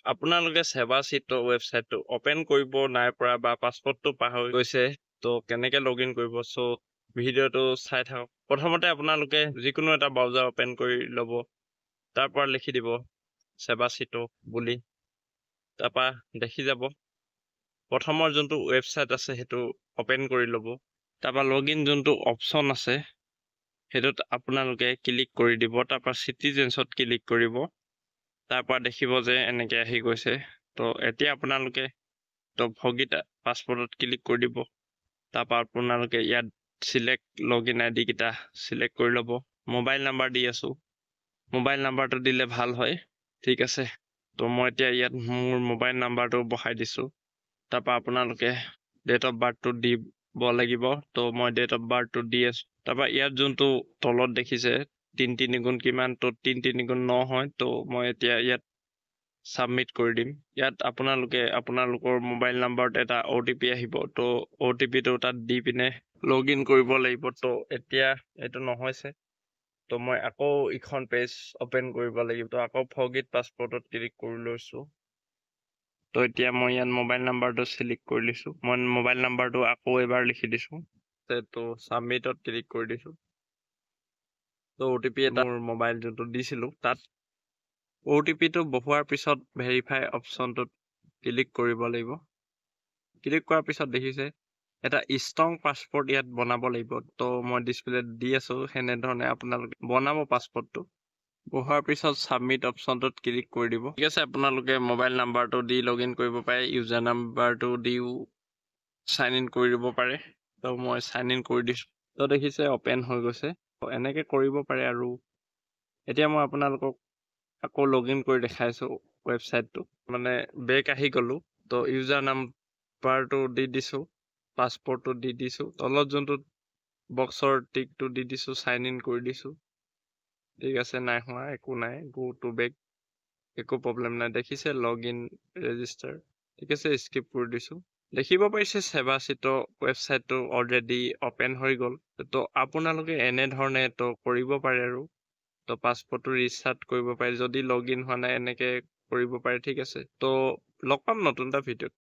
আপোনালোকে সেৱা চিটৰ ৱেবছাইটটো অপেন কৰিব নাই পৰা বা পাছৱৰ্ডটো পাহৰি গৈছে তো কেনেকে লগইন কৰিব সো ভিডিঅ'টো চাই থাকক। প্ৰথমতে আপোনালোকে যিকোনো এটা ব্ৰাউজাৰ অপেন কৰি ল'ব, তাৰ পৰা লিখি দিব সেৱা চিটো বুলি, তাৰপৰা দেখি যাব প্ৰথমৰ যোনটো ৱেবছাইট আছে সেইটো অপেন কৰি ল'ব। তাৰপৰা লগইন যোনটো অপশ্যন আছে সেইটোত আপোনালোকে ক্লিক কৰি দিব, তাৰপৰা চিটিজেন্সত ক্লিক কৰিব। তাৰপৰা দেখিব যে এনেকে আহি গৈছে। তো এতিয়া আপোনালোকে ভগিতা পাছপৰ্টত ক্লিক কৰি দিব। তাৰপৰা আপোনালোকে ইয়াত চিলেক্ট লগইন আইডি কেইটা চিলেক্ট কৰি ল'ব। মোবাইল নাম্বাৰ দি আছো, মোবাইল নাম্বাৰটো দিলে ভাল হয়। ঠিক আছে, তো মই এতিয়া ইয়াত মোৰ মোবাইল নাম্বাৰটো বহাই দিছো। তাৰপৰা আপোনালোকে ডেট অফ বাৰ্থটো দিব লাগিব। তো মই ডেট অফ বাৰ্থটো দি আছো। তাৰপৰা ইয়াত যোনটো তলত দেখিছে 3 3 গুণ কিমান, তো 3 3 গুণ 9 হয়। তো মই এতিয়া ইয়াত সাবমিট কৰি দিম। ইয়াত আপোনালোকে আপোনালোকৰ মোবাইল নাম্বাৰত এটা OTP আহিব। তো OTPটো তাত দি পিনে লগইন কৰিব লাগিব। তো এতিয়া এইটো নহৈছে, তো মই আকৌ ইখন পেজ অপেন কৰিব লাগিব। তো আকৌ ফৰগেট পাছপৰ্টত ক্লিক কৰি লৈছো। তো এতিয়া মই ইয়াত মোবাইল নাম্বাৰটো চিলেক্ট কৰি লৈছো। মই মোবাইল নাম্বাৰটো আকৌ এবাৰ লিখি দিছো। তো সাবমিটত ক্লিক কৰি দিছো। তো OTP এটা মোৰ মোবাইল যোনটো দিছিলো তাত OTPটো বহুৱাৰ পিছত ভেৰিফাই অপশ্যনটোত ক্লিক কৰিব লাগিব। ক্লিক কৰাৰ পিছত দেখিছে এটা ষ্ট্ৰং পাছপৰ্ট ইয়াত বনাব লাগিব। তো মই ডিছপ্লেত দি আছো, সেনেধৰণে আপোনালোকে বনাব পাছপৰ্টটো। বহোৱাৰ পিছত সাবমিট অপশ্যনটোত ক্লিক কৰি দিব। ঠিক আছে, আপোনালোকে মোবাইল নাম্বাৰটো দি লগইন কৰিব পাৰে, ইউজাৰ নাম্বাৰটো দিও সাইন ইন কৰি দিব পাৰে। তো মই সাইন ইন কৰি দিছো। তো দেখিছে অপেন হৈ গৈছে। এনেকে কৰিব পাৰে। আৰু এতিয়া মই আপোনালোকক আকৌ লগইন কৰি দেখাইছো ৱেবছাইটটো। মানে বেক আহি গলো। তো ইউজাৰ নাম্বাৰটো দি দিছো, পাছপৰ্টটো দি দিছো, তলত যোনটো বক্সৰ টিকটো দি দিছো, সাইন ইন কৰি দিছো। ঠিক আছে, নাই হোৱা, একো নাই। গো টু বেক, একো প্ৰব্লেম নাই। দেখিছে লগইন ৰেজিষ্টাৰ। ঠিক আছে, স্কিপ কৰি দিছো। দেখিব পাৰিছে সেৱা চিটৰ ৱেবছাইটটো অলৰেডি অপেন হৈ গ'ল। তো আপোনালোকে এনেধৰণে তো কৰিব পাৰে। আৰু তো পাছপৰ্টটো ৰিষ্টাৰ্ট কৰিব পাৰে যদি লগইন হোৱা নাই, এনেকে কৰিব পাৰে। ঠিক আছে, তো লগ পাম নতুন এটা ভিডিঅ'ত।